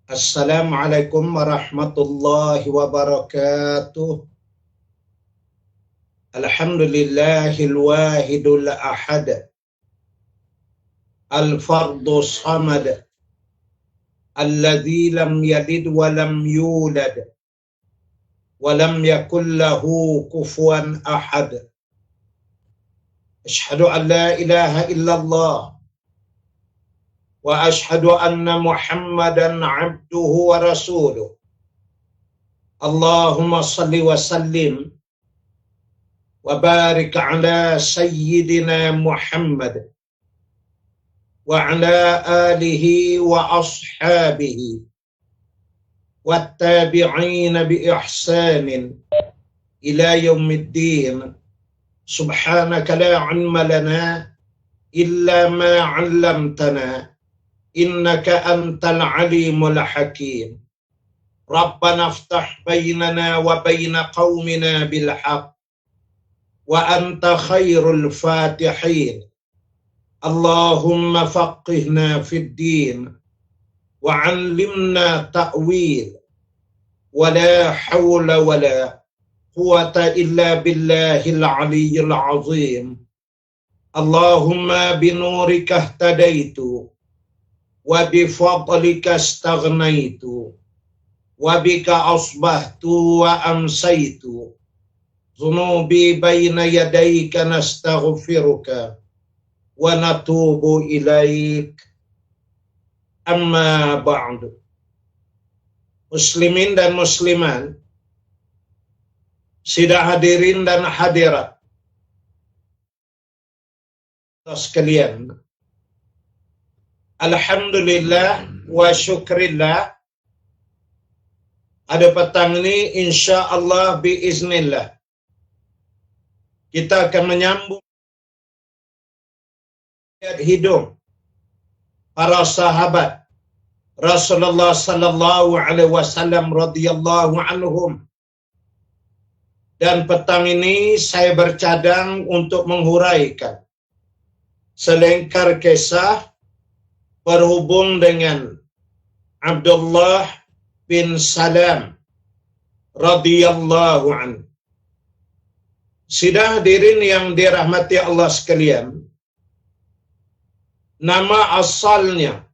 Assalamualaikum warahmatullahi wabarakatuh. Alhamdulillahil wahidul ahad. Al-fardus samad. Alladzi lam yalid wa lam yulad. Wa lam yakul lahu kufuwan ahad. Asyhadu an la ilaha illallah. Wa ashhadu anna Muhammadan abduhu wa rasuluh. Allahumma salli wa sallim wa barik ala sayyidina Muhammad wa ala alihi wa ashabihi wa tabi'ina bi ihsanin ila yaumiddin. Subhanaka la ilma lana illa ma 'allamtana innaka antal alimul hakim. Rabbana aftah bainana wa baina qaumina bil haqq wa anta khairul fatihin. Allahumma faqihna fid din wa 'allimna ta'wil wa la hawla wa la quwwata illa billahil aliyyil azim. Allahumma binurika ihtadaitu wa bifadlika astaghnaitu wa bika asbahtu wa amsaitu. Zunubi baina yadayka nastaghfiruka wa natubu ilaik. Amma ba'du. Muslimin dan musliman, sidang hadirin dan hadirat sekalian, alhamdulillah wa syukrillah, ada petang ini insya-Allah biiznillah kita akan menyambung hidung para sahabat Rasulullah sallallahu alaihi wasallam radhiyallahu anhum. Dan petang ini saya bercadang untuk menghuraikan selengkar kisah berhubung dengan Abdullah bin Salam radhiyallahu anhu. Sidang hadirin yang dirahmati Allah sekalian, nama asalnya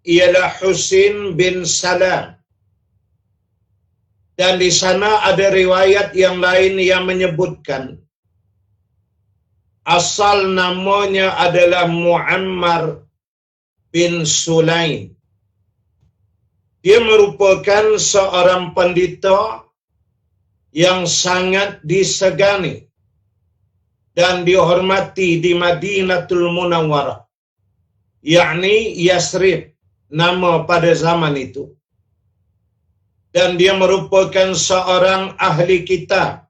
ialah Husain bin Salam. Dan di sana ada riwayat yang lain yang menyebutkan asal namanya adalah Muammar bin Sulaim. Dia merupakan seorang pendeta yang sangat disegani dan dihormati di Madinatul Munawwarah, yakni Yasrib nama pada zaman itu. Dan dia merupakan seorang ahli kitab,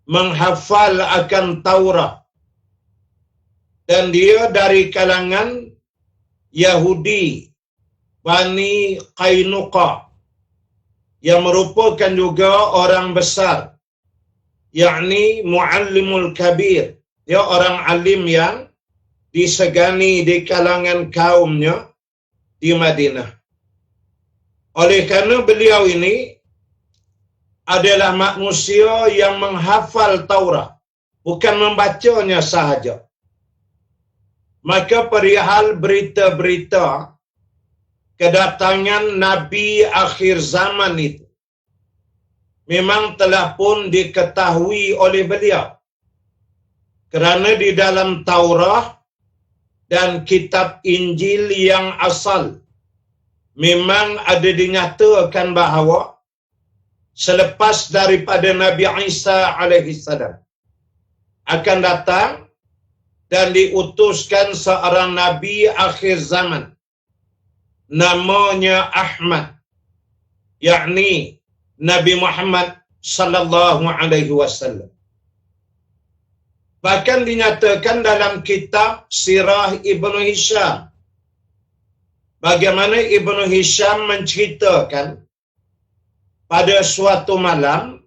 menghafal akan Taurat. Dan dia dari kalangan Yahudi Bani Qainuqa, yang merupakan juga orang besar, yakni Muallimul Kabir, ya, orang alim yang disegani di kalangan kaumnya di Madinah. Oleh kerana beliau ini adalah manusia yang menghafal Taurat, bukan membacanya sahaja, maka perihal berita-berita kedatangan Nabi akhir zaman itu memang telah pun diketahui oleh beliau, kerana di dalam Taurat dan kitab Injil yang asal memang ada dinyatakan bahawa selepas daripada Nabi Isa alaihi salam akan datang dan diutuskan seorang Nabi akhir zaman, namanya Ahmad, yakni Nabi Muhammad sallallahu alaihi wasallam. Bahkan dinyatakan dalam kitab Sirah Ibnu Hisham, bagaimana Ibnu Hisham menceritakan pada suatu malam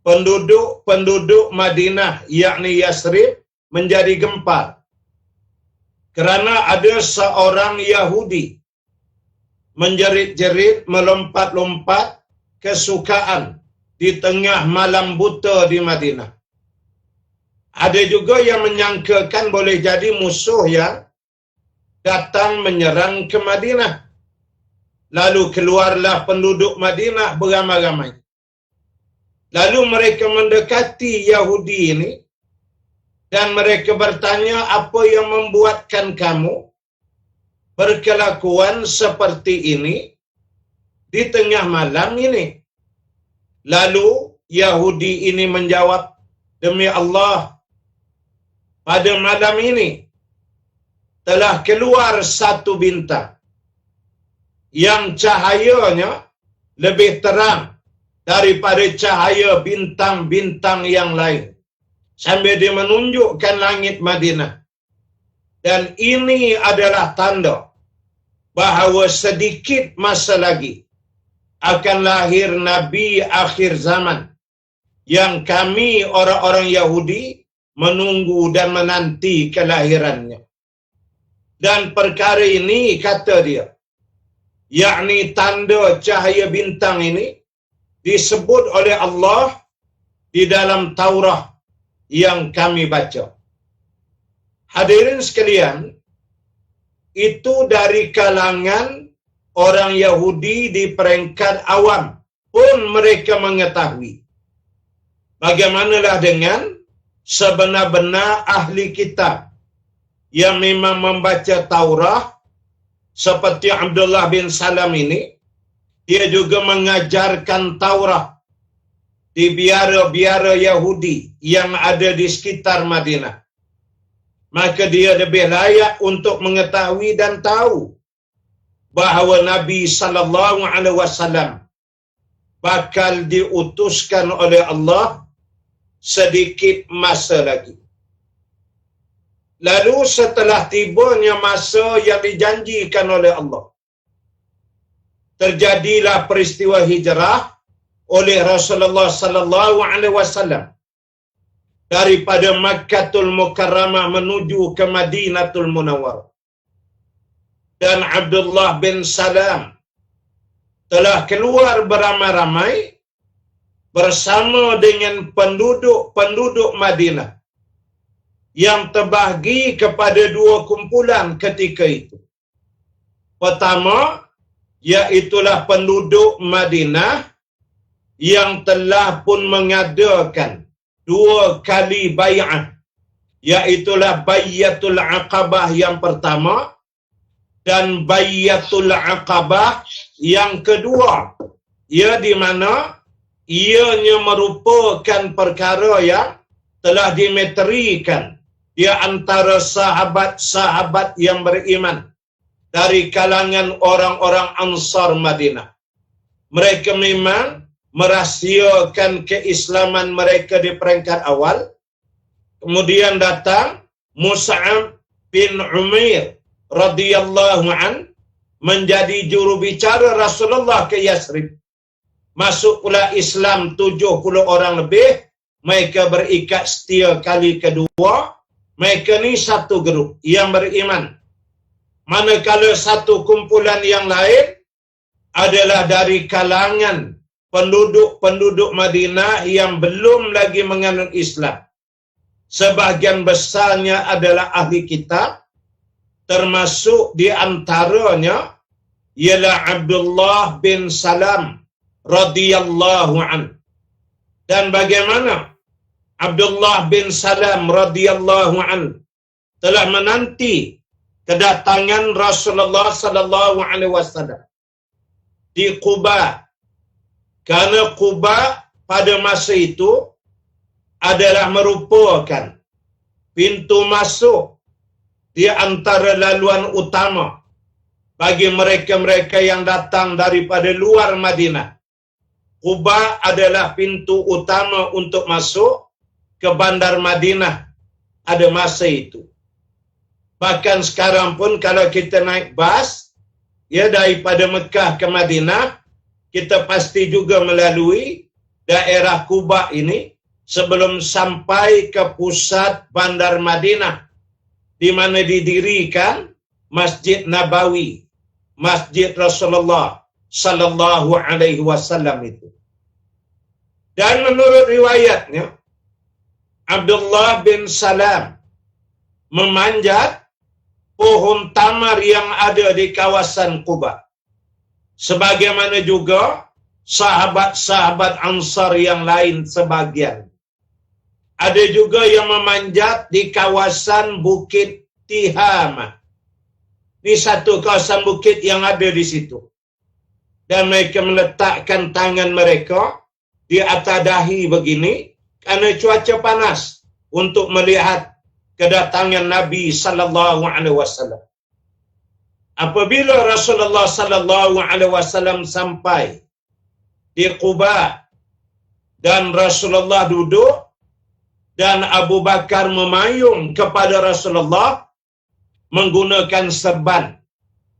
penduduk Madinah, yakni Yasrib, menjadi gempar kerana ada seorang Yahudi menjerit-jerit, melompat-lompat kesukaan di tengah malam buta di Madinah. Ada juga yang menyangkakan boleh jadi musuh yang datang menyerang ke Madinah. Lalu keluarlah penduduk Madinah beramai-ramai. Lalu mereka mendekati Yahudi ini dan mereka bertanya, apa yang membuatkan kamu berkelakuan seperti ini di tengah malam ini? Lalu Yahudi ini menjawab, demi Allah, pada malam ini telah keluar satu bintang yang cahayanya lebih terang daripada cahaya bintang-bintang yang lain. Sambil dia menunjukkan langit Madinah. Dan ini adalah tanda bahawa sedikit masa lagi akan lahir Nabi akhir zaman yang kami orang-orang Yahudi menunggu dan menanti kelahirannya. Dan perkara ini, kata dia, yakni tanda cahaya bintang ini disebut oleh Allah di dalam Taurat yang kami baca. Hadirin sekalian, itu dari kalangan orang Yahudi di peringkat awam pun mereka mengetahui. Bagaimanalah dengan sebenar-benar ahli kitab yang memang membaca Taurat seperti Abdullah bin Salam ini, dia juga mengajarkan Taurat di biara-biara Yahudi yang ada di sekitar Madinah. Maka dia lebih layak untuk mengetahui dan tahu bahawa Nabi SAW bakal diutuskan oleh Allah sedikit masa lagi. Lalu setelah tibanya masa yang dijanjikan oleh Allah, terjadilah peristiwa hijrah oleh Rasulullah SAW daripada Makkatul Mukarramah menuju ke Madinatul Munawwarah. Dan Abdullah bin Salam telah keluar beramai-ramai bersama dengan penduduk Madinah yang terbahagi kepada dua kumpulan ketika itu. Pertama, iaitulah penduduk Madinah yang telah pun mengadakan dua kali bai'ah, iaitulah Bai'atul Aqabah yang pertama dan Bai'atul Aqabah yang kedua, ia di mana ianya merupakan perkara yang telah dimeterikan di antara sahabat-sahabat yang beriman dari kalangan orang-orang Ansar Madinah. Mereka memang merahsiakan keislaman mereka di peringkat awal. Kemudian datang Mus'ab bin Umair radhiyallahu an menjadi juru bicara Rasulullah ke Yasrib. Masuk pula Islam 70 orang lebih. Mereka berikat setia kali kedua. Mereka ni satu grup yang beriman. Manakala satu kumpulan yang lain adalah dari kalangan penduduk Madinah yang belum lagi menganut Islam. Sebahagian besarnya adalah ahli kitab, termasuk di antaranya ialah Abdullah bin Salam radhiyallahu an. Dan bagaimana Abdullah bin Salam radhiyallahu an telah menanti kedatangan Rasulullah sallallahu alaihi wasallam di Quba. Karena Quba pada masa itu adalah merupakan pintu masuk di antara laluan utama bagi mereka-mereka yang datang daripada luar Madinah. Quba adalah pintu utama untuk masuk ke bandar Madinah ada masa itu. Bahkan sekarang pun kalau kita naik bas ya daripada Mekah ke Madinah, kita pasti juga melalui daerah Quba ini sebelum sampai ke pusat bandar Madinah di mana didirikan Masjid Nabawi masjid Rasulullah sallallahu alaihi wasallam itu. Dan menurut riwayatnya, Abdullah bin Salam memanjat pohon tamar yang ada di kawasan Quba. Sebagaimana juga sahabat-sahabat Ansar yang lain sebagian. Ada juga yang memanjat di kawasan Bukit Tihamah. Di satu kawasan bukit yang ada di situ. Dan mereka meletakkan tangan mereka di atas dahi begini kerana cuaca panas untuk melihat kedatangan Nabi sallallahu alaihi wasallam. Apabila Rasulullah sallallahu alaihi wasallam sampai di Quba dan Rasulullah duduk dan Abu Bakar memayung kepada Rasulullah menggunakan serban.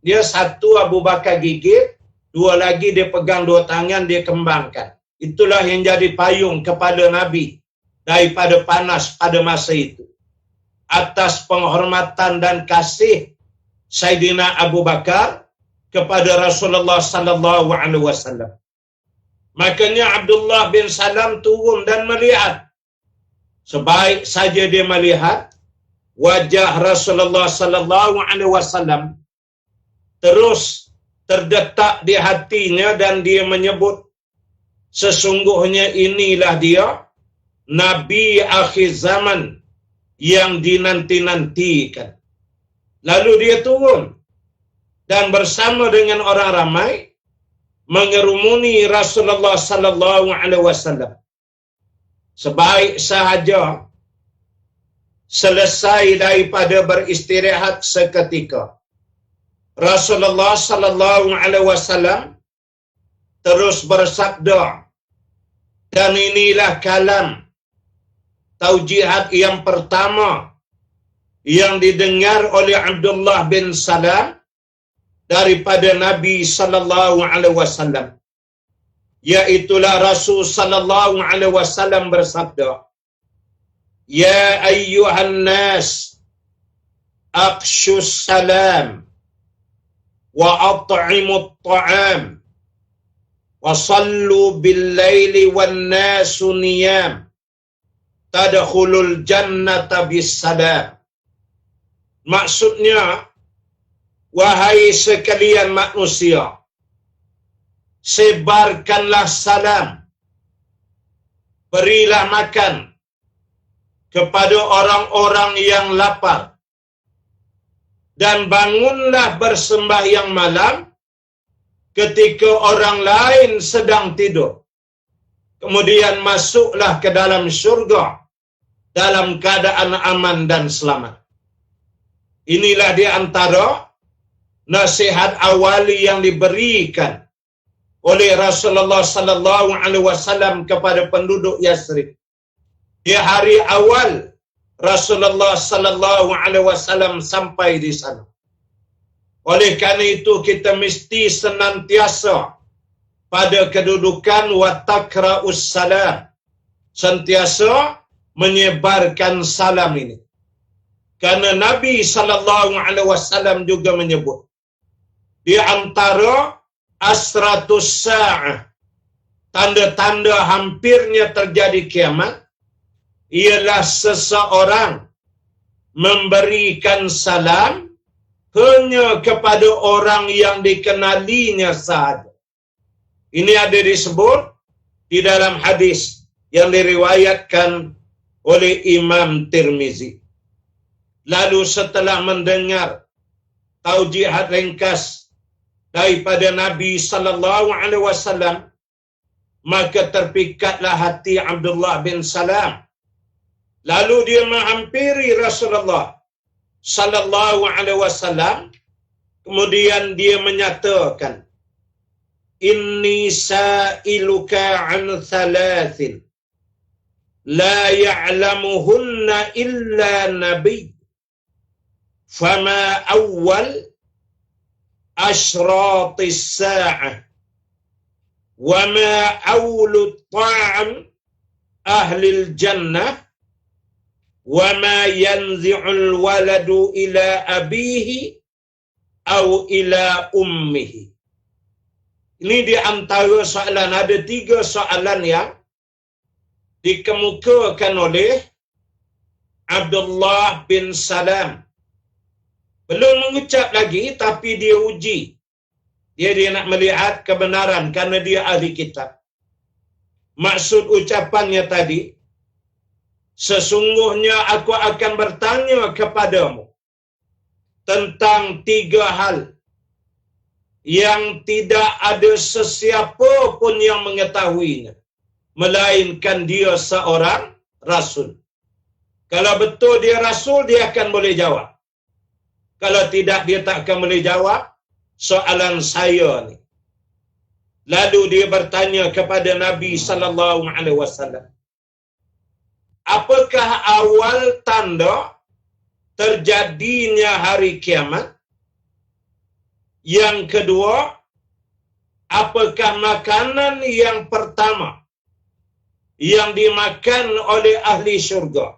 Dia satu Abu Bakar gigit, dua lagi dia pegang dua tangan, dia kembangkan. Itulah yang jadi payung kepada Nabi daripada panas pada masa itu. Atas penghormatan dan kasih Sayyidina Abu Bakar kepada Rasulullah sallallahu alaihi wasallam. Makanya Abdullah bin Salam turun dan melihat. Sebaik saja dia melihat wajah Rasulullah sallallahu alaihi wasallam terus terdetak di hatinya dan dia menyebut, sesungguhnya inilah dia Nabi akhir zaman yang dinanti-nantikan. Lalu dia turun dan bersama dengan orang ramai mengerumuni Rasulullah sallallahu alaihi wasallam. Sebaik sahaja selesai daripada beristirahat seketika, Rasulullah sallallahu alaihi wasallam terus bersabda, dan inilah kalam taujihat yang pertama yang didengar oleh Abdullah bin Salam daripada Nabi sallallahu alaihi wasallam, yaitulah Rasul sallallahu alaihi wasallam bersabda, ya ayyuhan nas aqshus salam wa at'imut ta'am wa sallu bil laili wan nasu niyam tadkhulul jannata bis salam. Maksudnya, wahai sekalian manusia, sebarkanlah salam, berilah makan kepada orang-orang yang lapar, dan bangunlah bersembahyang malam ketika orang lain sedang tidur. Kemudian masuklah ke dalam syurga dalam keadaan aman dan selamat. Inilah di antara nasihat awali yang diberikan oleh Rasulullah sallallahu alaihi wasallam kepada penduduk Yathrib. Di hari awal Rasulullah sallallahu alaihi wasallam sampai di sana. Oleh kerana itu kita mesti senantiasa pada kedudukan wa takra'us salam, sentiasa menyebarkan salam ini. Kerana Nabi sallallahu alaihi wasallam juga menyebut di antara asratus sa'ah, tanda-tanda hampirnya terjadi kiamat, ialah seseorang memberikan salam hanya kepada orang yang dikenalinya sahaja. Ini ada disebut di dalam hadis yang diriwayatkan oleh Imam Tirmizi. Lalu setelah mendengar taujihat ringkas daripada Nabi sallallahu alaihi wasallam, maka terpikatlah hati Abdullah bin Salam. Lalu dia menghampiri Rasulullah sallallahu alaihi wasallam, kemudian dia menyatakan, inni sa'iluka an thalathin la ya'lamuhunna illa nabi, fama awwal ashratis sa'ah, wa ma awlu ta'am ahlil jannah, wa ma yanzi'ul waladu ila abihi au ila ummihi. Ini di antara soalan, ada 3 soalan yang dikemukakan oleh Abdullah bin Salam. Belum mengucap lagi, tapi dia uji. Dia nak melihat kebenaran kerana dia ahli kitab. Maksud ucapannya tadi, sesungguhnya aku akan bertanya kepadamu tentang 3 hal yang tidak ada sesiapa pun yang mengetahuinya, melainkan dia seorang rasul. Kalau betul dia rasul, dia akan boleh jawab. Kalau tidak, dia tak akan boleh jawab soalan saya ni. Lalu dia bertanya kepada Nabi sallallahu alaihi wasallam, apakah awal tanda terjadinya hari kiamat? Yang kedua, apakah makanan yang pertama yang dimakan oleh ahli syurga?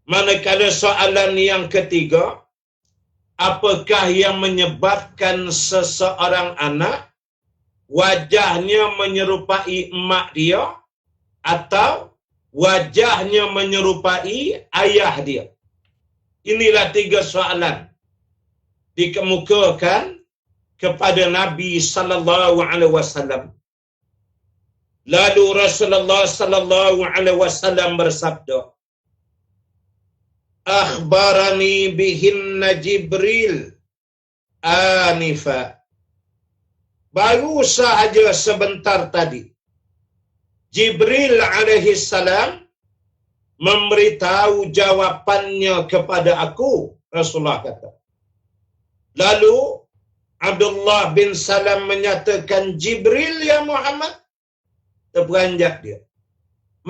Manakala soalan yang ketiga, apakah yang menyebabkan seseorang anak wajahnya menyerupai emak dia atau wajahnya menyerupai ayah dia? Inilah 3 soalan dikemukakan kepada Nabi sallallahu alaihi wasallam. Lalu Rasulullah sallallahu alaihi wasallam bersabda, akhbarani bihinna Jibril anifa. Baru sahaja sebentar tadi Jibril alaihi salam memberitahu jawapannya kepada aku, Rasulullah kata. Lalu Abdullah bin Salam menyatakan, Jibril ya Muhammad? Terperanjat dia.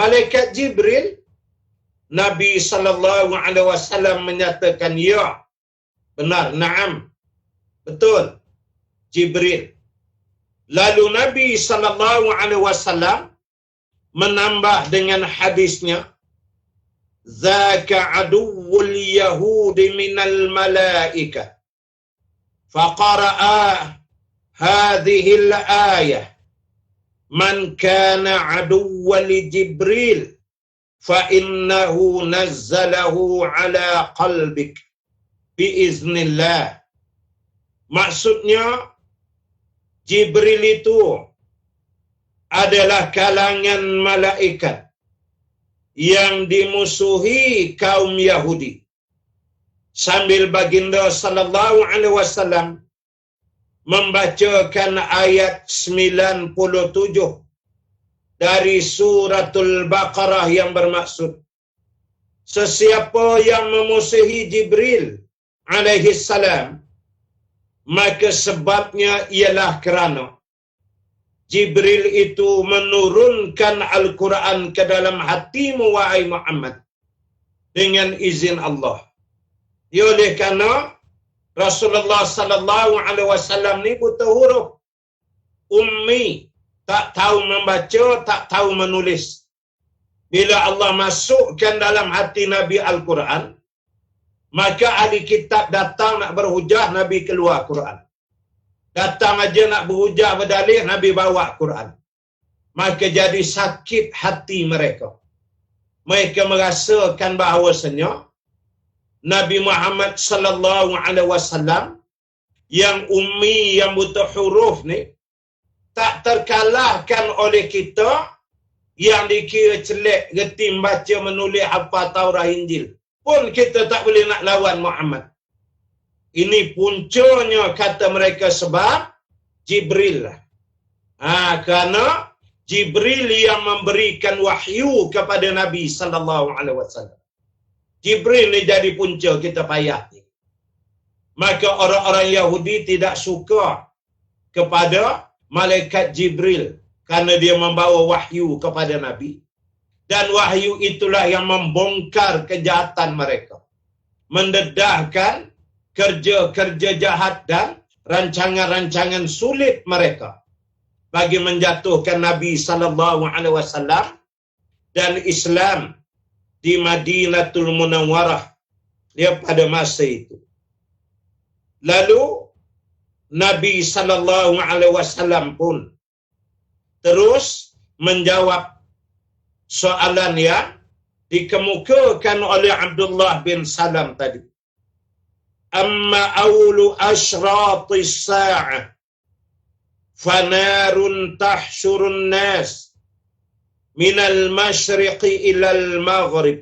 Malaikat Jibril? Nabi sallallahu alaihi wasallam menyatakan, ya, benar, na'am, betul, Jibril. Lalu Nabi sallallahu alaihi wasallam menambah dengan hadisnya, zaka aduwwul yahudi minal malaikah. Faqara'a hadhil ayah, man kana aduwwa li Jibril fa innahu nazzalahu ala qalbik biiznillah. Maksudnya, Jibril itu adalah kalangan malaikat yang dimusuhi kaum Yahudi. Sambil baginda sallallahu alaihi wasallam membacakan ayat 97 dari suratul Baqarah yang bermaksud, sesiapa yang memusuhi Jibril alaihi salam, maka sebabnya ialah kerana Jibril itu menurunkan Al-Quran ke dalam hatimu, wahai Muhammad, dengan izin Allah. Oleh kerana Rasulullah sallallahu alaihi wasallam ni buta huruf, ummi, tak tahu membaca, tak tahu menulis. Bila Allah masukkan dalam hati Nabi Al-Quran, maka ahli kitab datang nak berhujah, Nabi keluar Quran. Datang aja nak berhujah berdalih, Nabi bawa Quran. Maka jadi sakit hati mereka. Mereka merasakan bahawasanya Nabi Muhammad sallallahu alaihi wasallam yang ummi, yang buta huruf ni, tak terkalahkan oleh kita yang dikira celik, reti membaca, menulis, hafal Taurat Injil. Pun kita tak boleh nak lawan Muhammad. Ini puncanya kata mereka sebab Jibril lah. Kerana Jibril yang memberikan wahyu kepada Nabi sallallahu alaihi wasallam. Jibril ni jadi punca kita payah ni. Maka orang-orang Yahudi tidak suka kepada malaikat Jibril kerana dia membawa wahyu kepada Nabi. Dan wahyu itulah yang membongkar kejahatan mereka, mendedahkan kerja-kerja jahat dan rancangan-rancangan sulit mereka bagi menjatuhkan Nabi sallallahu alaihi wasallam dan Islam di Madinatul Munawwarah dia pada masa itu. Lalu Nabi sallallahu alaihi wasallam pun terus menjawab soalan yang dikemukakan oleh Abdullah bin Salam tadi. Amma awlu ashratis sa'ah fanarun tahsyurun nas minal masyriqi ilal maghrib.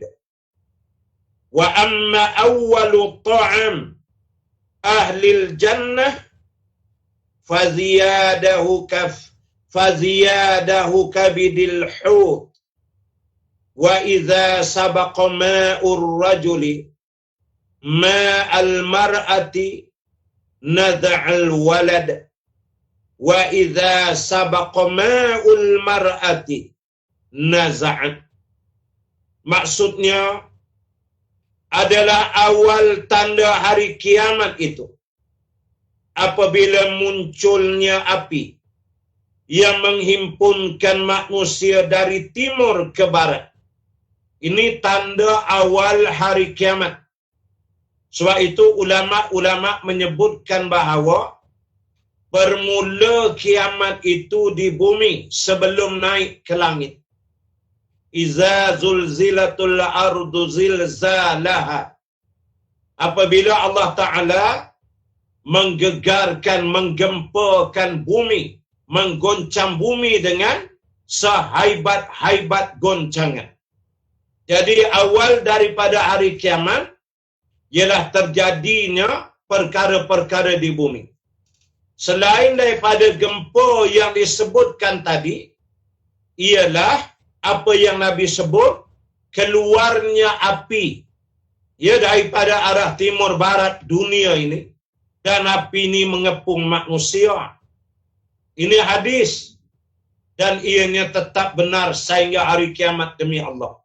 Wa amma awwalu ta'am ahlil jannah faziyadahu kabidil hut. Wa idza sabaqa ma'ur rajuli ma'al mar'ati nada'al walad. Wa idza sabaqa ma'ul mar'ati naza'at. Maksudnya adalah awal tanda hari kiamat itu apabila munculnya api yang menghimpunkan manusia dari timur ke barat. Ini tanda awal hari kiamat. Sebab itu ulama-ulama menyebutkan bahawa bermula kiamat itu di bumi sebelum naik ke langit. Iza zulzilatul ardu zilzalaha. Apabila Allah Ta'ala menggegarkan, menggempakan bumi, menggoncang bumi dengan sehaibat-haibat goncangan. Jadi awal daripada hari kiamat ialah terjadinya perkara-perkara di bumi. Selain daripada gempa yang disebutkan tadi, ialah apa yang Nabi sebut keluarnya api ya daripada arah timur barat dunia ini, dan api ini mengepung manusia. Ini hadis dan ianya tetap benar sehingga hari kiamat demi Allah.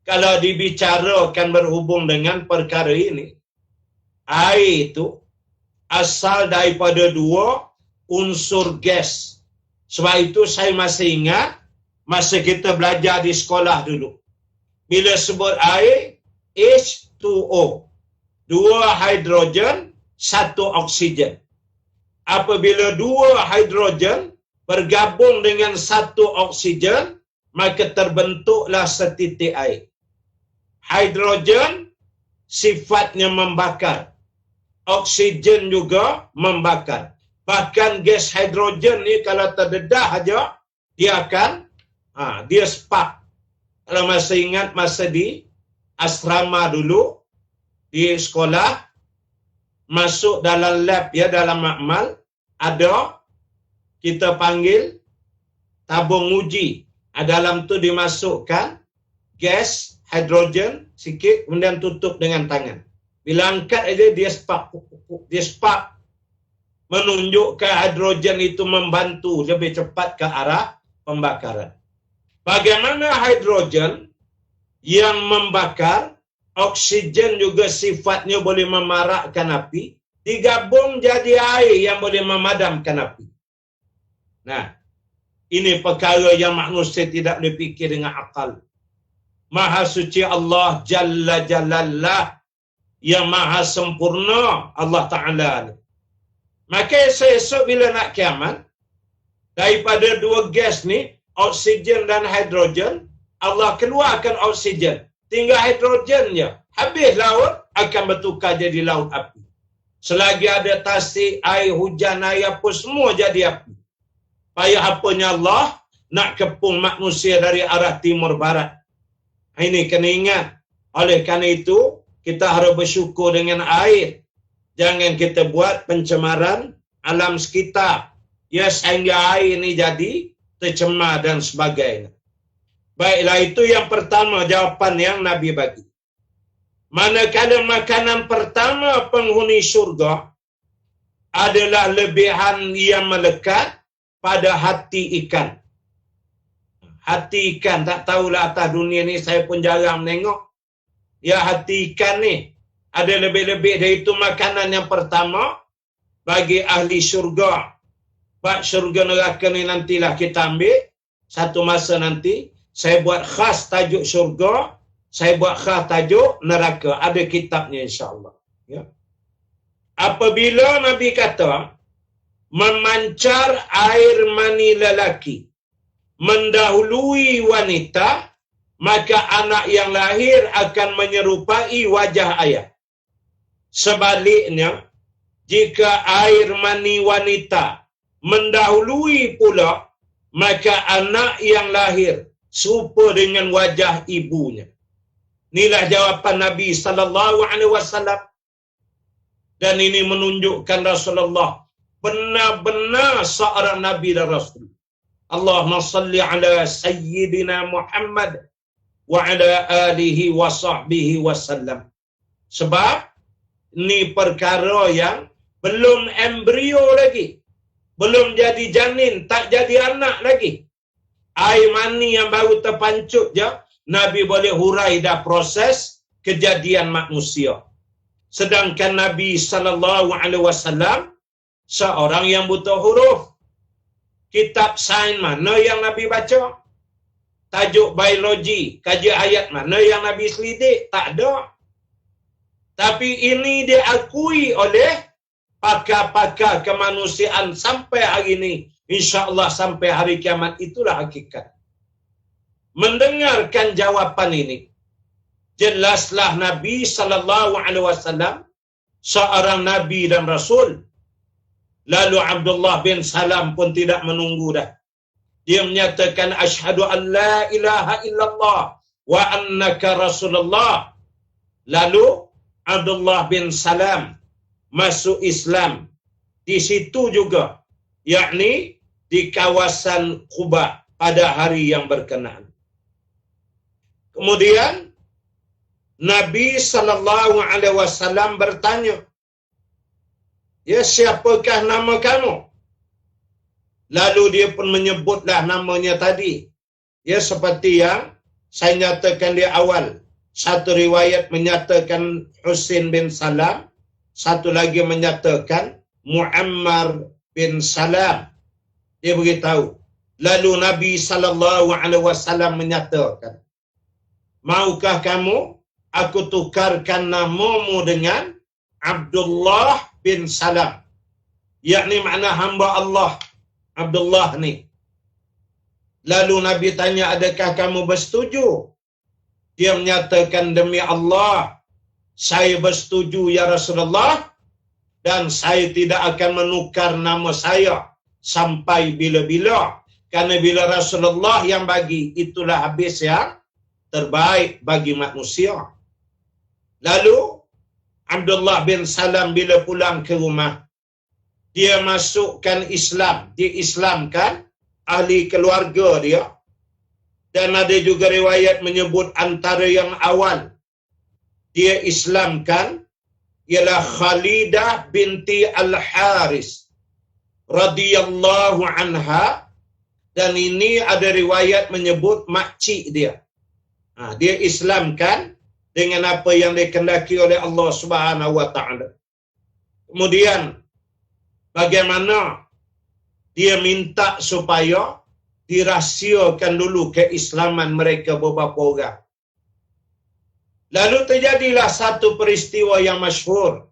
Kalau dibicarakan berhubung dengan perkara ini, air itu asal daripada dua unsur gas. Sebab itu saya masih ingat masa kita belajar di sekolah dulu. Bila sebut air, H2O. Dua hidrogen, satu oksigen. Apabila dua hidrogen bergabung dengan satu oksigen, maka terbentuklah setitik air. Hidrogen sifatnya membakar. Oksigen juga membakar. Bahkan gas hidrogen ni kalau terdedah aja, dia akan dia spark. Kalau masih ingat masa di asrama dulu, di sekolah, masuk dalam lab ya, dalam makmal, ada kita panggil tabung uji. Dalam tu dimasukkan gas hidrogen sikit, kemudian tutup dengan tangan. Bila angkat aja dia spark, menunjukkan hidrogen itu membantu lebih cepat ke arah pembakaran. Bagaimana hidrogen yang membakar, oksigen juga sifatnya boleh memarakkan api, digabung jadi air yang boleh memadamkan api. Nah, ini perkara yang manusia tidak boleh fikir dengan akal. Maha suci Allah Jalla Jalallah, yang maha sempurna Allah Ta'ala. Maka esok bila nak kiamat, daripada dua gas ni, oksigen dan hidrogen, Allah keluarkan oksigen, tinggal hidrogen je. Habis laut akan bertukar jadi laut api. Selagi ada tasik, air hujan, air apa, semua jadi api. Payah apanya Allah nak kepung manusia dari arah timur barat. Ini kena ingat. Oleh kerana itu, kita harus bersyukur dengan air. Jangan kita buat pencemaran alam sekitar. Ya, sehingga air ini jadi tercemar dan sebagainya. Baiklah, itu yang pertama jawapan yang Nabi bagi. Manakala makanan pertama penghuni syurga adalah lebihan yang melekat pada hati ikan. Hati ikan, tak tahulah atas dunia ni, saya pun jarang menengok. Ya, hati ikan ni ada lebih-lebih dari itu. Makanan yang pertama bagi ahli syurga. Bab syurga neraka ni nantilah kita ambil satu masa nanti. Saya buat khas tajuk syurga, saya buat khas tajuk neraka. Ada kitabnya insya-Allah. Ya. apabila Nabi kata memancar air mani lelaki mendahului wanita, maka anak yang lahir akan menyerupai wajah ayah. Sebaliknya, jika air mani wanita mendahului pula, maka anak yang lahir serupa dengan wajah ibunya. Inilah jawapan Nabi sallallahu alaihi wasallam. Dan ini menunjukkan Rasulullah benar-benar seorang nabi dan rasul. Allahumma salli ala sayyidina Muhammad wa ala alihi wa sahbihi wasallam. Sebab ini perkara yang belum embrio lagi, belum jadi janin, tak jadi anak lagi. Air mani yang baru terpancut je, Nabi boleh hurai dah proses kejadian manusia. Sedangkan Nabi sallallahu alaihi wasallam seorang yang buta huruf. Kitab sains mana yang Nabi baca? Tajuk biologi, kaji ayat mana yang Nabi selidik? Tak ada. Tapi ini diakui oleh pakar-pakar kemanusiaan sampai hari ini. InsyaAllah sampai hari kiamat, itulah hakikat. Mendengarkan jawapan ini, jelaslah Nabi sallallahu alaihi wasallam seorang nabi dan rasul. Lalu Abdullah bin Salam pun tidak menunggu dah. Dia menyatakan asyhadu an la ilaha illallah wa annaka rasulullah. Lalu Abdullah bin Salam masuk Islam di situ juga, yakni di kawasan Quba pada hari yang berkenaan. Kemudian Nabi sallallahu alaihi wasallam bertanya, "Ya, siapakah nama kamu?" Lalu dia pun menyebutlah namanya tadi. Ya, seperti yang saya nyatakan di awal. Satu riwayat menyatakan Husain bin Salam, satu lagi menyatakan Muammar bin Salam. Dia beritahu. Lalu Nabi sallallahu alaihi wasallam menyatakan, "Maukah kamu aku tukarkan namamu dengan Abdullah bin Salam?" Yakni makna hamba Allah, Abdullah ni. Lalu Nabi tanya, "Adakah kamu bersetuju?" Dia menyatakan, "Demi Allah, saya bersetuju ya Rasulullah, dan saya tidak akan menukar nama saya sampai bila-bila. Karena bila Rasulullah yang bagi, itulah habis yang terbaik bagi manusia." Lalu Abdullah bin Salam bila pulang ke rumah, dia masukkan Islam, dia Islamkan ahli keluarga dia. Dan ada juga riwayat menyebut antara yang awal dia Islamkan ialah Khalidah binti Al-Haris radhiyallahu anha, dan ini ada riwayat menyebut makcik dia. Dia Islamkan dengan apa yang dikehendaki oleh Allah Subhanahu wa taala. Kemudian bagaimana dia minta supaya dirahsiakan dulu keislaman mereka beberapa orang. Lalu terjadilah satu peristiwa yang masyhur.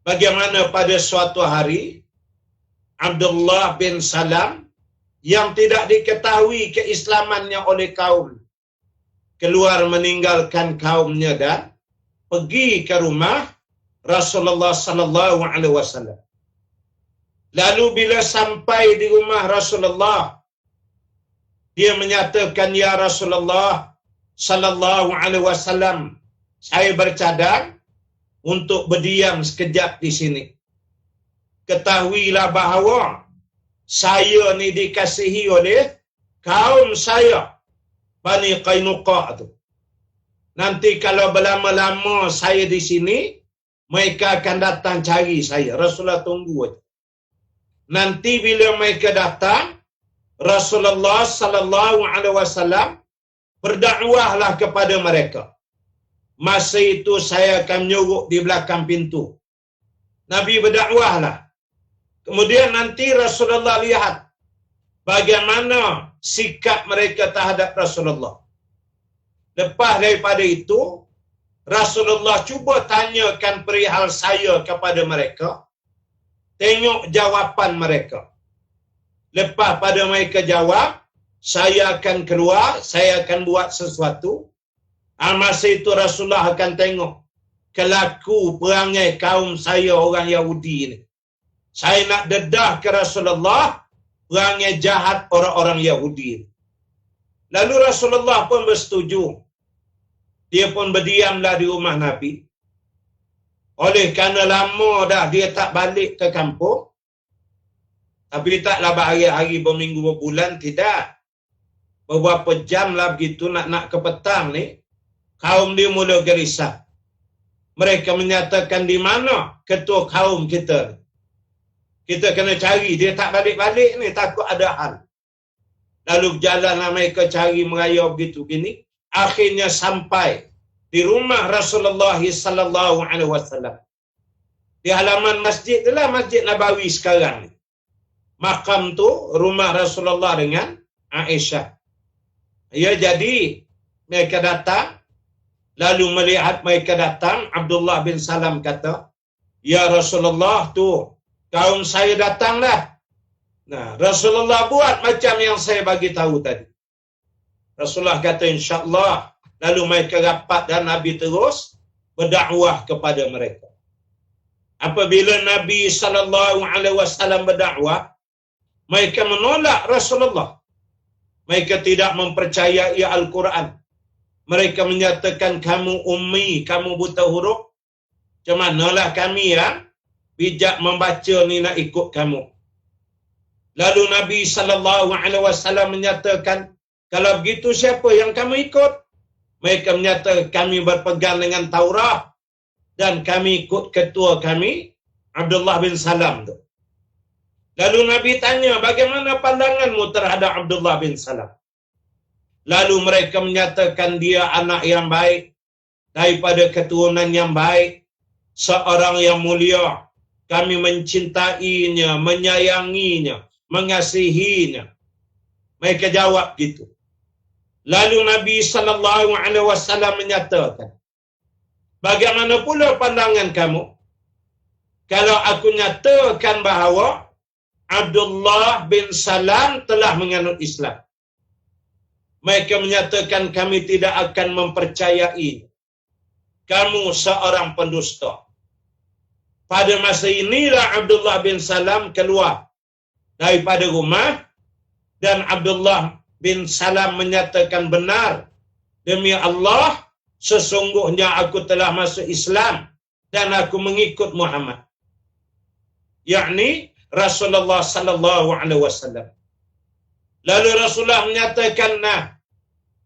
Bagaimana pada suatu hari Abdullah bin Salam yang tidak diketahui keislamannya oleh kaum keluar meninggalkan kaumnya dan pergi ke rumah Rasulullah sallallahu alaihi wasallam. Lalu bila sampai di rumah Rasulullah, dia menyatakan, "Ya Rasulullah sallallahu alaihi wasallam, saya bercadang untuk berdiam sekejap di sini. Ketahuilah bahawa saya ni dikasihi oleh kaum saya, Bani Qainuqa' tu. Nanti kalau berlama-lama saya di sini, mereka akan datang cari saya. Rasulullah tunggu aja. Nanti bila mereka datang, Rasulullah sallallahu alaihi wasallam berdakwahlah kepada mereka. Masa itu saya akan menyuruh di belakang pintu." Nabi berdakwahlah. Kemudian nanti Rasulullah lihat bagaimana sikap mereka terhadap Rasulullah. Lepas daripada itu, Rasulullah cuba tanyakan perihal saya kepada mereka. Tengok jawapan mereka. Lepas pada mereka jawab, saya akan keluar, saya akan buat sesuatu. Masa itu Rasulullah akan tengok kelaku perangai kaum saya orang Yahudi ini. Saya nak dedah ke Rasulullah perangai jahat orang-orang Yahudi ini. Lalu Rasulullah pun bersetuju. Dia pun berdiamlah di rumah Nabi. Oleh kerana lama dah dia tak balik ke kampung. Tapi taklah berhari-hari, berminggu, berbulan, tidak. Beberapa jam lah begitu nak ke petang ni, kaum dia mula gerisah. Mereka menyatakan di mana ketua kaum kita. Kita kena cari, dia tak balik-balik ni, takut ada hal. Lalu berjalanlah mereka cari merayau begitu gini. Akhirnya sampai di rumah Rasulullah sallallahu alaihi wasallam. Di halaman masjid itulah Masjid Nabawi sekarang ni. Makam tu rumah Rasulullah dengan Aisyah. Ya, jadi mereka datang, lalu melihat mereka datang, Abdullah bin Salam kata, "Ya Rasulullah, tu kaum saya datang dah." Nah, Rasulullah buat macam yang saya bagi tahu tadi. Rasulullah kata, "Insya-Allah." Lalu mereka rapat dan Nabi terus berdakwah kepada mereka. Apabila Nabi sallallahu alaihi wasallam berdakwah, mereka menolak Rasulullah. Mereka tidak mempercayai Al-Quran. Mereka menyatakan kamu ummi, kamu buta huruf. Macam manalah kami yang bijak membaca ni nak ikut kamu. Lalu Nabi sallallahu alaihi wasallam menyatakan, kalau begitu siapa yang kamu ikut? Mereka menyatakan kami berpegang dengan Taurat dan kami ikut ketua kami Abdullah bin Salam tu. Lalu Nabi tanya, bagaimana pandanganmu terhadap Abdullah bin Salam? Lalu mereka menyatakan dia anak yang baik, daripada keturunan yang baik, seorang yang mulia. Kami mencintainya, menyayanginya, mengasihinya. Mereka jawab gitu. Lalu Nabi sallallahu alaihi wasallam menyatakan, bagaimana pula pandangan kamu kalau aku nyatakan bahawa Abdullah bin Salam telah menganut Islam? Mereka menyatakan kami tidak akan mempercayai. Kamu seorang pendusta. Pada masa inilah Abdullah bin Salam keluar daripada rumah dan Abdullah bin Salam menyatakan benar. Demi Allah, sesungguhnya aku telah masuk Islam dan aku mengikut Muhammad. Yakni Rasulullah sallallahu alaihi wasallam. Lalu Rasulullah menyatakan, nah,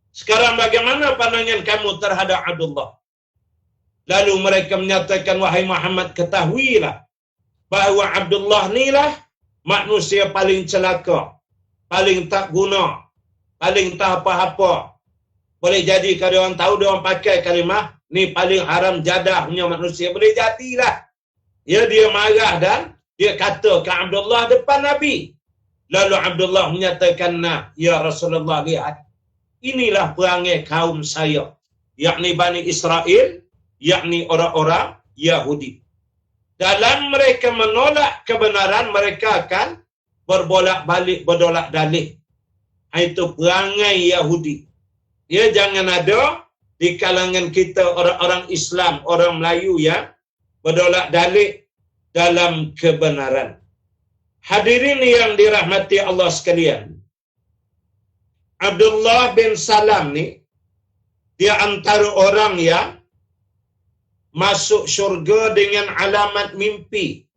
sekarang bagaimana pandangan kamu terhadap Abdullah? Lalu mereka menyatakan, wahai Muhammad, ketahuilah bahawa Abdullah inilah manusia paling celaka, paling tak guna, paling tak apa-apa. Boleh jadi kalau orang tahu dia orang pakai kalimah ni paling haram jadah punya manusia, boleh jadilah. Ya, dia marah dan dia kata ke Abdullah depan Nabi. Lalu Abdullah menyatakan, nah, ya Rasulullah, lihat, inilah perangai kaum saya, yakni Bani Israel, yakni orang-orang Yahudi. Dalam mereka menolak kebenaran, mereka akan berbolak-balik, berdolak-dalik. Itu perangai Yahudi. Ya, jangan ada di kalangan kita orang-orang Islam, orang Melayu yang berdolak-dalik dalam kebenaran. Hadirin yang dirahmati Allah sekalian, Abdullah bin Salam ni dia antara orang yang masuk syurga dengan alamat mimpi.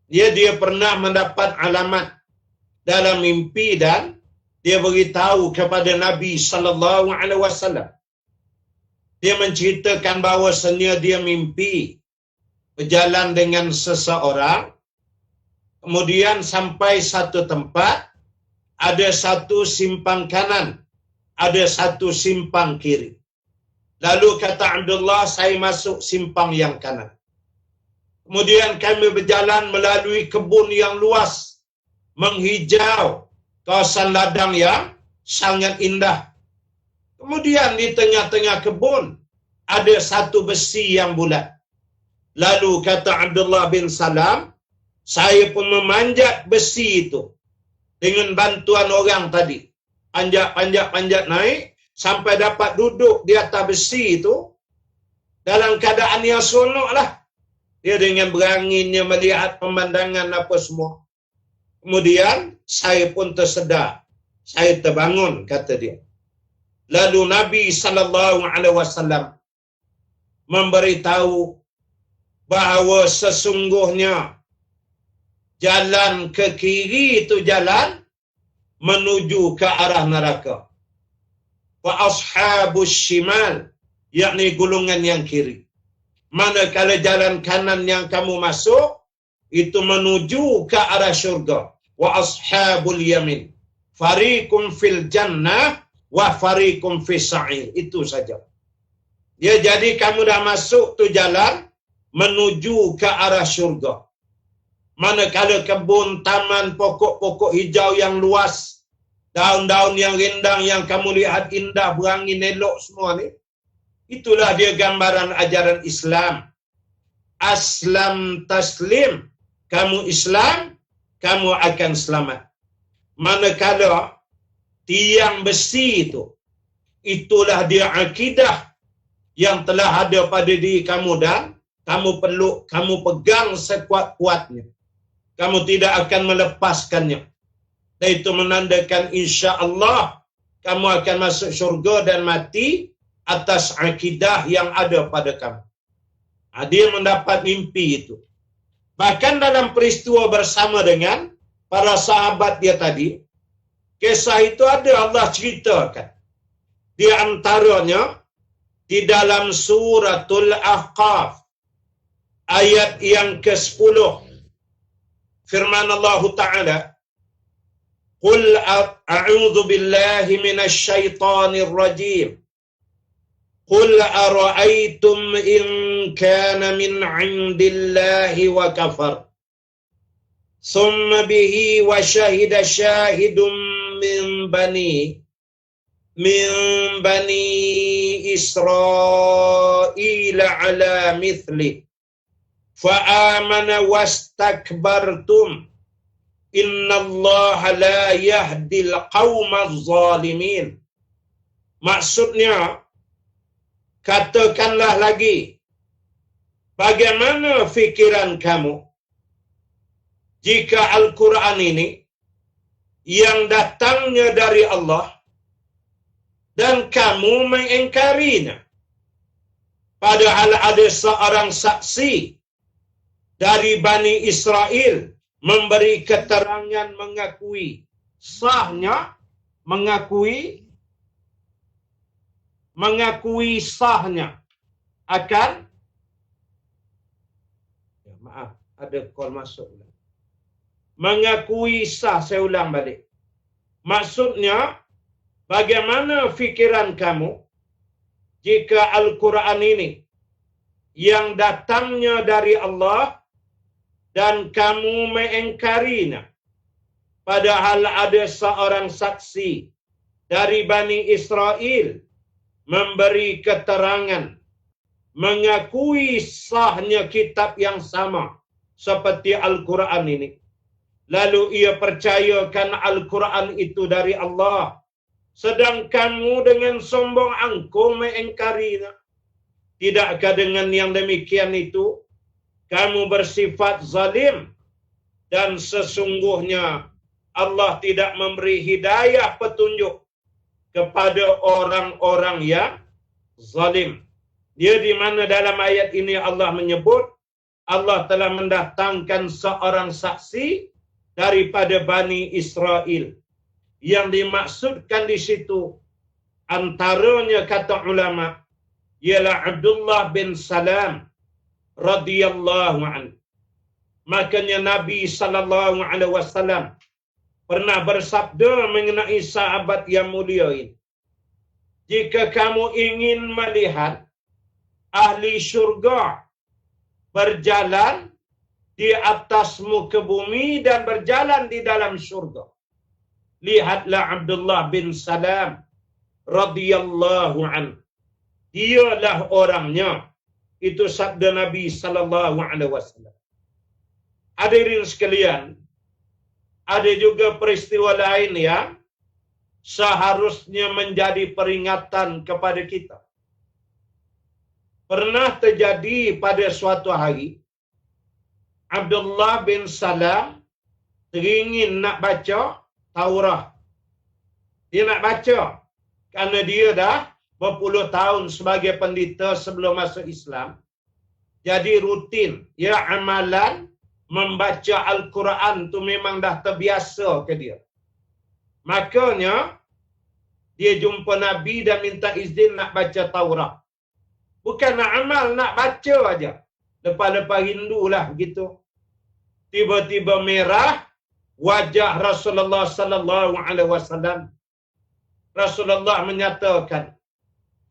Dia pernah mendapat alamat dalam mimpi dan dia beritahu kepada Nabi sallallahu alaihi wasallam. Dia menceritakan bahawasanya dia mimpi berjalan dengan seseorang, kemudian sampai satu tempat, ada satu simpang kanan, ada satu simpang kiri. Lalu kata Abdullah, saya masuk simpang yang kanan. Kemudian kami berjalan melalui kebun yang luas, menghijau, kawasan ladang yang sangat indah. Kemudian di tengah-tengah kebun, ada satu besi yang bulat. Lalu kata Abdullah bin Salam, saya pun memanjat besi itu dengan bantuan orang tadi. Panjat naik sampai dapat duduk di atas besi itu dalam keadaan yang seronok lah. Dia dengan beranginnya melihat pemandangan apa semua. Kemudian saya pun tersedar. Saya terbangun, kata dia. Lalu Nabi SAW memberitahu bahawa sesungguhnya jalan ke kiri itu jalan menuju ke arah neraka. Wa ashabus shimal, yakni golongan yang kiri. Manakala jalan kanan yang kamu masuk itu menuju ke arah syurga. Wa ashabul yamin, fariqum fil jannah wa fariqum fis sa'ir. Itu saja. Ya, jadi kamu dah masuk tu jalan menuju ke arah syurga. Manakala kebun, taman, pokok-pokok hijau yang luas, daun-daun yang rindang yang kamu lihat indah, berangin elok semua ni, itulah dia gambaran ajaran Islam. Aslam taslim, kamu Islam, kamu akan selamat. Manakala tiang besi itu, itulah dia akidah yang telah ada pada diri kamu dan kamu perlu, kamu pegang sekuat-kuatnya. Kamu tidak akan melepaskannya. Dan itu menandakan insya-Allah kamu akan masuk syurga dan mati atas akidah yang ada pada kamu. Dia mendapat mimpi itu. Bahkan dalam peristiwa bersama dengan para sahabat dia tadi, kisah itu ada Allah ceritakan. Di antaranya di dalam suratul Ahqaf ayat yang ke-10, firman Allah Ta'ala, Qul a'udzu billahi minasy syaithanir rajim. Qul ara'aytum in kana min 'indillahi wa kafar. Summa bihi wa shahida shahidum min bani Israil ala mithli. Fa'amana wastakbartum. Innallaha la yahdil qawmaz zalimin. Maksudnya, katakanlah lagi, bagaimana fikiran kamu jika Al-Quran ini yang datangnya dari Allah dan kamu mengingkarinya, padahal ada seorang saksi dari Bani Israel memberi keterangan mengakui sahnya, mengakui sahnya akan, maaf, ada call masuk. Mengakui sah, saya ulang balik. Maksudnya, bagaimana fikiran kamu jika Al-Quran ini yang datangnya dari Allah dan kamu mengingkarinya, padahal ada seorang saksi dari Bani Israel memberi keterangan mengakui sahnya kitab yang sama seperti Al-Quran ini. Lalu ia percayakan Al-Quran itu dari Allah, sedang kamu dengan sombong angkuh mengingkarinya. Tidakkah dengan yang demikian itu kamu bersifat zalim, dan sesungguhnya Allah tidak memberi hidayah petunjuk kepada orang-orang yang zalim. Dia di mana dalam ayat ini Allah menyebut Allah telah mendatangkan seorang saksi daripada Bani Israel. Yang dimaksudkan di situ antaranya, kata ulama, ialah Abdullah bin Salam radhiyallahu anhu. Makanya Nabi sallallahu alaihi wasallam pernah bersabda mengenai sahabat yang mulia ini, jika kamu ingin melihat ahli syurga berjalan di atas muka bumi dan berjalan di dalam syurga, lihatlah Abdullah bin Salam radhiyallahu anhu. dialah orangnya. Itu sabda Nabi sallallahu alaihi wasallam. Hadirin sekalian, ada juga peristiwa lain yang seharusnya menjadi peringatan kepada kita. Pernah terjadi pada suatu hari, Abdullah bin Salam teringin nak baca Taurat. Dia nak baca kerana dia dah berpuluh tahun sebagai pendeta sebelum masuk Islam. Jadi rutin, ya amalan membaca Al-Quran tu memang dah terbiasa ke dia. Makanya dia jumpa Nabi dan minta izin nak baca Taurat. Bukan nak amal, nak baca aja. Lepas-lepas rindu lah begitu. Tiba-tiba merah wajah Rasulullah sallallahu alaihi wasallam. Rasulullah menyatakan,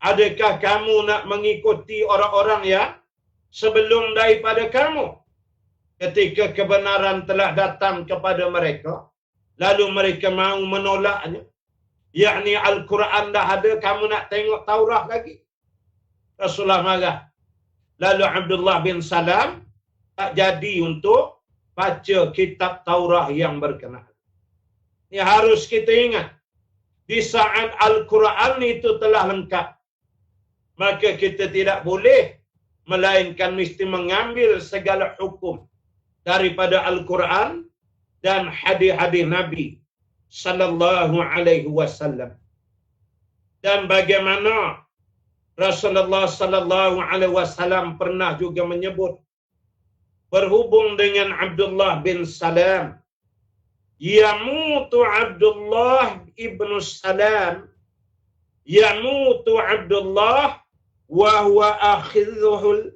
adakah kamu nak mengikuti orang-orang yang sebelum daripada kamu? Ketika kebenaran telah datang kepada mereka, lalu mereka mahu menolaknya. Yakni Al-Quran dah ada, kamu nak tengok Taurat lagi? Rasulullah marah. Lalu Abdullah bin Salam tak jadi untuk baca kitab Taurat yang berkenaan. Ini harus kita ingat. Di saat Al-Quran itu telah lengkap, maka kita tidak boleh melainkan mesti mengambil segala hukum daripada Al-Quran dan hadis-hadis Nabi sallallahu alaihi wasallam. Dan bagaimana Rasulullah sallallahu alaihi wasallam pernah juga menyebut berhubung dengan Abdullah bin Salam, yamutu Abdullah ibn Salam, yamutu Abdullah wa huwa akhidhuhu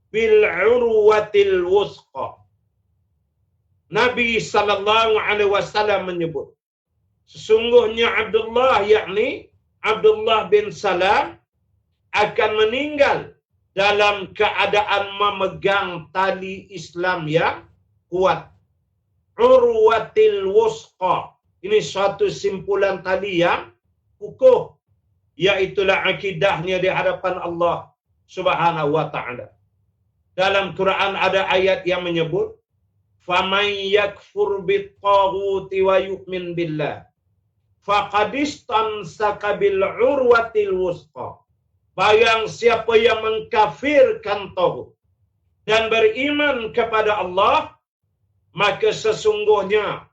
bil urwatil wusqa. Nabi sallallahu alaihi wasallam menyebut, sesungguhnya Abdullah, yakni Abdullah bin Salam, akan meninggal dalam keadaan memegang tali Islam yang kuat. Urwatil wusqa. Ini suatu simpulan tali yang kukuh, iaitulah akidahnya di hadapan Allah Subhanahu wa taala. Dalam Quran ada ayat yang menyebut, faman yakfur bit-taghuti wa yu'min billah faqad istamsaka bil urwatil wusqa. Barang siapa yang mengkafirkan taghut dan beriman kepada Allah, maka sesungguhnya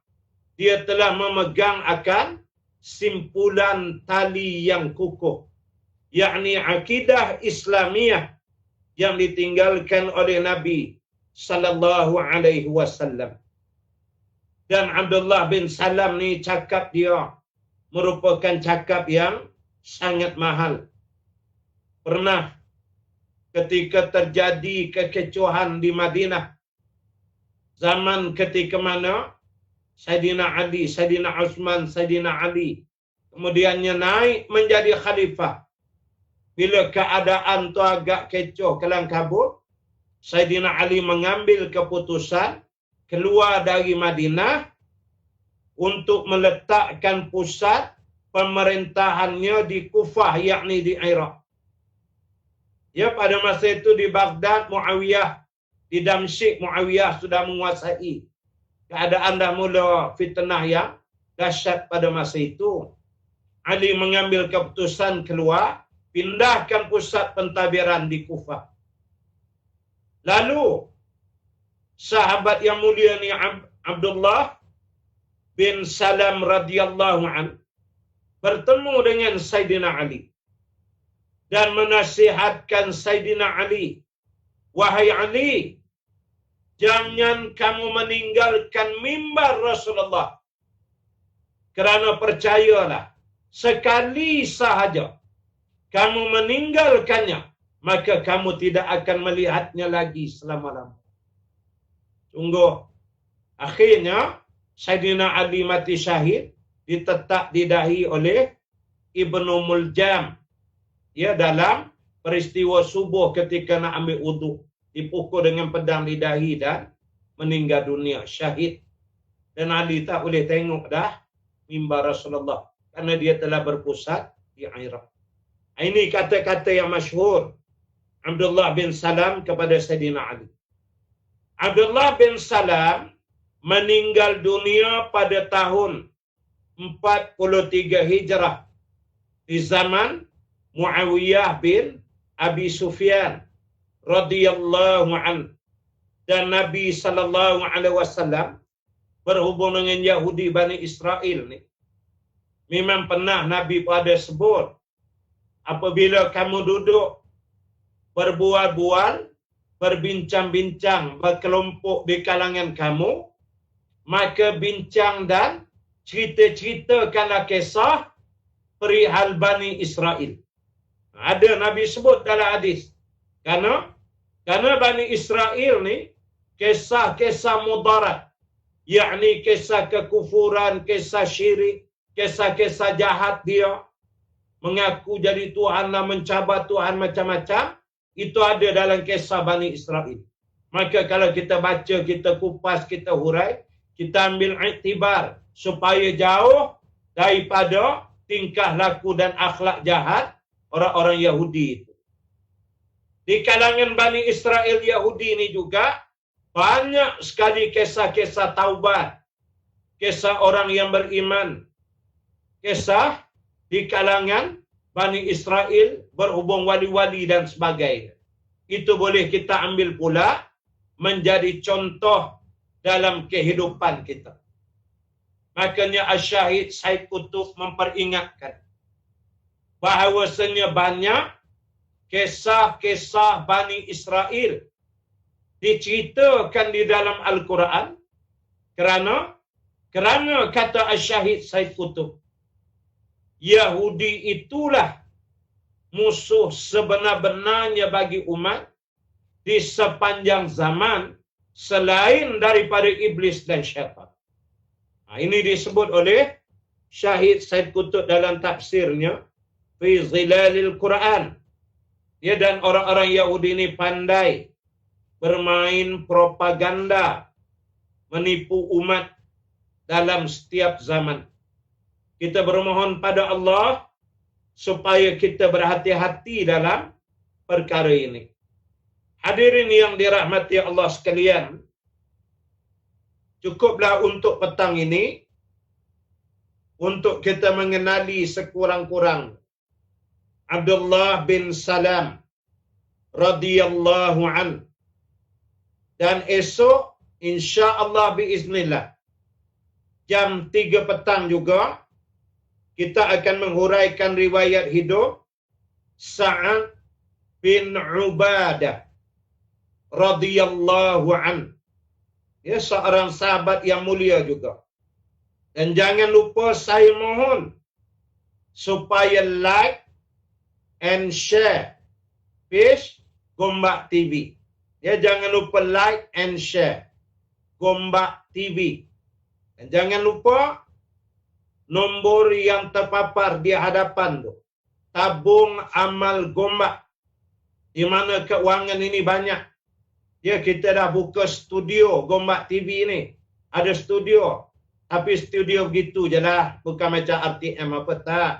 dia telah memegang akan simpulan tali yang kukuh, yakni akidah Islamiyah yang ditinggalkan oleh Nabi sallallahu alaihi wasallam. Dan Abdullah bin Salam ni cakap dia merupakan cakap yang sangat mahal. Pernah ketika terjadi kekecohan di Madinah, zaman ketika mana Saidina Ali, Saidina Uthman, Saidina Ali kemudiannya naik menjadi khalifah. Bila keadaan tu agak kecoh kelang kabut, Saidina Ali mengambil keputusan keluar dari Madinah untuk meletakkan pusat pemerintahannya di Kufah, yakni di Iraq. Ya, pada masa itu di Baghdad Muawiyah, di Damsyik Muawiyah sudah menguasai. Keadaan dah mula fitnah yang dahsyat pada masa itu. Ali mengambil keputusan keluar, pindahkan pusat pentadbiran di Kufah. Lalu sahabat yang mulia ni Abdullah bin Salam radhiyallahu an bertemu dengan Saidina Ali dan menasihatkan Saidina Ali, wahai Ali, jangan kamu meninggalkan mimbar Rasulullah, kerana percayalah, sekali sahaja kamu meninggalkannya, maka kamu tidak akan melihatnya lagi selama-lamanya. Sungguh, akhirnya Saidina Ali mati syahid, ditetak di dahi oleh Ibnu Muljam. Ya, dalam peristiwa subuh ketika nak ambil wudu, dipukul dengan pedang di dahi dan meninggal dunia, syahid. Dan Ali tak boleh tengok dah mimbar Rasulullah kerana dia telah berpusat di Iraq. Ini kata-kata yang masyhur Abdullah bin Salam kepada Sayyidina Ali. Abdullah bin Salam meninggal dunia pada tahun 43 Hijrah di zaman Muawiyah bin Abi Sufyan radhiyallahu an. Dan Nabi sallallahu alaihi wasallam berhubung dengan Yahudi Bani Israel ni, memang pernah Nabi pada sebut, apabila kamu duduk berbual-bual, berbincang-bincang, berkelompok di kalangan kamu, maka bincang dan cerita-ceritakanlah kisah perihal Bani Israel. Ada Nabi sebut dalam hadis. Karena Bani Israel ni kisah-kisah mudarat, yakni kisah kekufuran, kisah syirik, kisah-kisah jahat dia, mengaku jadi Tuhan dan mencabar Tuhan macam-macam, itu ada dalam kisah Bani Israel. Maka kalau kita baca, kita kupas, kita hurai, kita ambil iktibar supaya jauh daripada tingkah laku dan akhlak jahat orang-orang Yahudi itu. Di kalangan Bani Israel Yahudi ini juga banyak sekali kisah-kisah taubat, kisah orang yang beriman, kisah di kalangan Bani Israel berhubung wali-wali dan sebagainya. Itu boleh kita ambil pula menjadi contoh dalam kehidupan kita. Makanya Asy-Syahid Said Qutb memperingatkan bahawasanya banyak kisah-kisah Bani Israel diceritakan di dalam Al-Quran kerana kata Asy-Syahid Said Qutb, Yahudi itulah musuh sebenar-benarnya bagi umat di sepanjang zaman selain daripada iblis dan syaitan. Ini disebut oleh Syahid Said Qutb dalam tafsirnya Fi Zilalil Quran. Ya, dan orang-orang Yahudi ini pandai bermain propaganda, menipu umat dalam setiap zaman. Kita bermohon pada Allah supaya kita berhati-hati dalam perkara ini. Hadirin yang dirahmati Allah sekalian, cukuplah untuk petang ini untuk kita mengenali sekurang-kurang Abdullah bin Salam radhiyallahu an. Dan esok insya-Allah biiznillah jam 3 petang juga kita akan menghuraikan riwayat hidup Sa'ad bin Ubadah radhiyallahu an. Ya, seorang sahabat yang mulia juga. Dan jangan lupa, saya mohon supaya like and share page Gombak TV. Ya, jangan lupa like and share Gombak TV. Dan jangan lupa nombor yang terpapar di hadapan tu, tabung amal Gombak, di mana keuangan ini banyak. Ya, kita dah buka studio Gombak TV ni. Ada studio. Tapi studio begitu je lah. Bukan macam RTM apa, tak.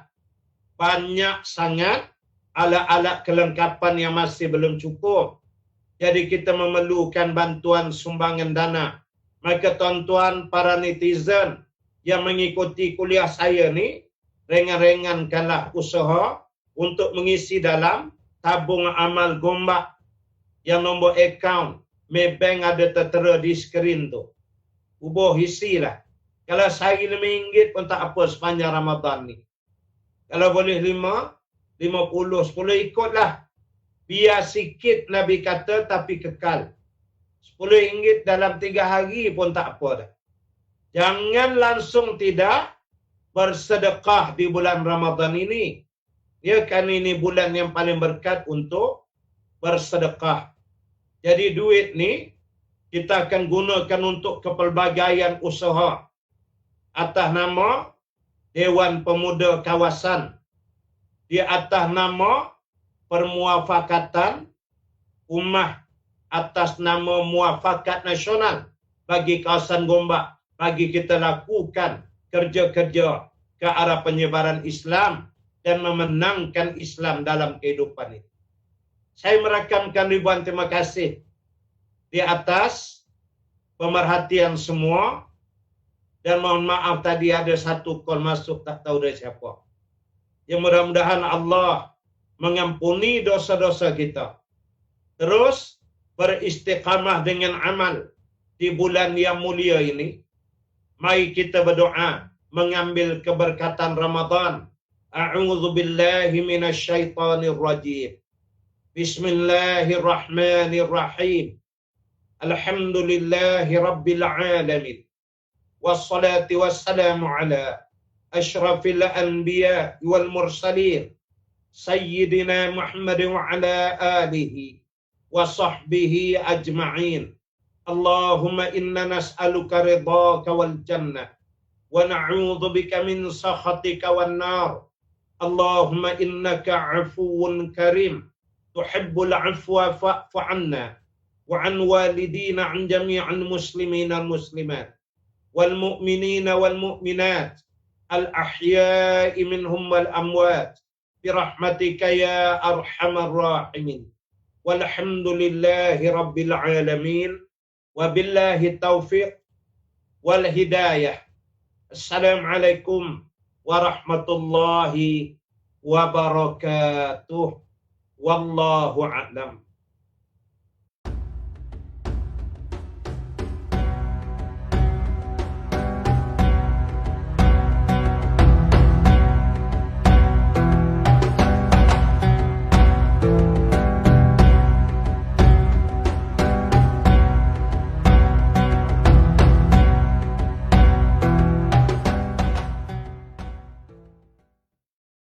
Banyak sangat alat-alat kelengkapan yang masih belum cukup. Jadi kita memerlukan bantuan sumbangan dana. Maka tuan-tuan para netizen yang mengikuti kuliah saya ni, ringan-ringankanlah usaha untuk mengisi dalam tabung amal Gombak yang nombor akaun Maybank ada tertera di skrin tu. Ubah isilah. Kalau sehari RM5 pun tak apa sepanjang Ramadan ni. Kalau boleh 5, 50, 10 ikutlah. Biar sikit Nabi kata tapi kekal. RM10 dalam 3 hari pun tak apa dah. Jangan langsung tidak bersedekah di bulan Ramadan ini. Ya, kan ini bulan yang paling berkat untuk bersedekah. Jadi duit ni kita akan gunakan untuk kepelbagaian usaha atas nama Dewan Pemuda Kawasan, di atas nama Permuafakatan Ummah, atas nama Muafakat Nasional bagi kawasan Gombak, bagi kita lakukan kerja-kerja ke arah penyebaran Islam dan memenangkan Islam dalam kehidupan ini. Saya merakamkan ribuan terima kasih di atas pemerhatian semua, dan mohon maaf tadi ada satu call masuk tak tahu dari siapa. Yang mudah-mudahan Allah mengampuni dosa-dosa kita. Terus beristiqamah dengan amal di bulan yang mulia ini. Mari kita berdoa mengambil keberkatan Ramadan. A'udzu billahi minasyaitonir rajim. Bismillahirrahmanirrahim. Alhamdulillahi rabbil alamin. Wassalatu wassalamu ala asyrafil anbiya wal mursalin sayyidina Muhammad wa ala alihi wa sahbihi ajma'in. Allahumma inna nas'aluka ridhaka wal jannah wa na'udzu bika min sakhatika wan nar. Allahumma innaka 'afuwun karim tuhibbul 'afwa fa'fu 'anna wa 'an walidina 'an jami'il muslimina wal muslimat wal mu'minina wal mu'minat al ahya'i minhum wal amwat bi rahmatika ya arhamar rahimin. Walhamdulillahi rabbil alamin. Wabillahi taufiq wal hidayah. Assalamualaikum warahmatullahi wabarakatuh. Wallahu a'lam.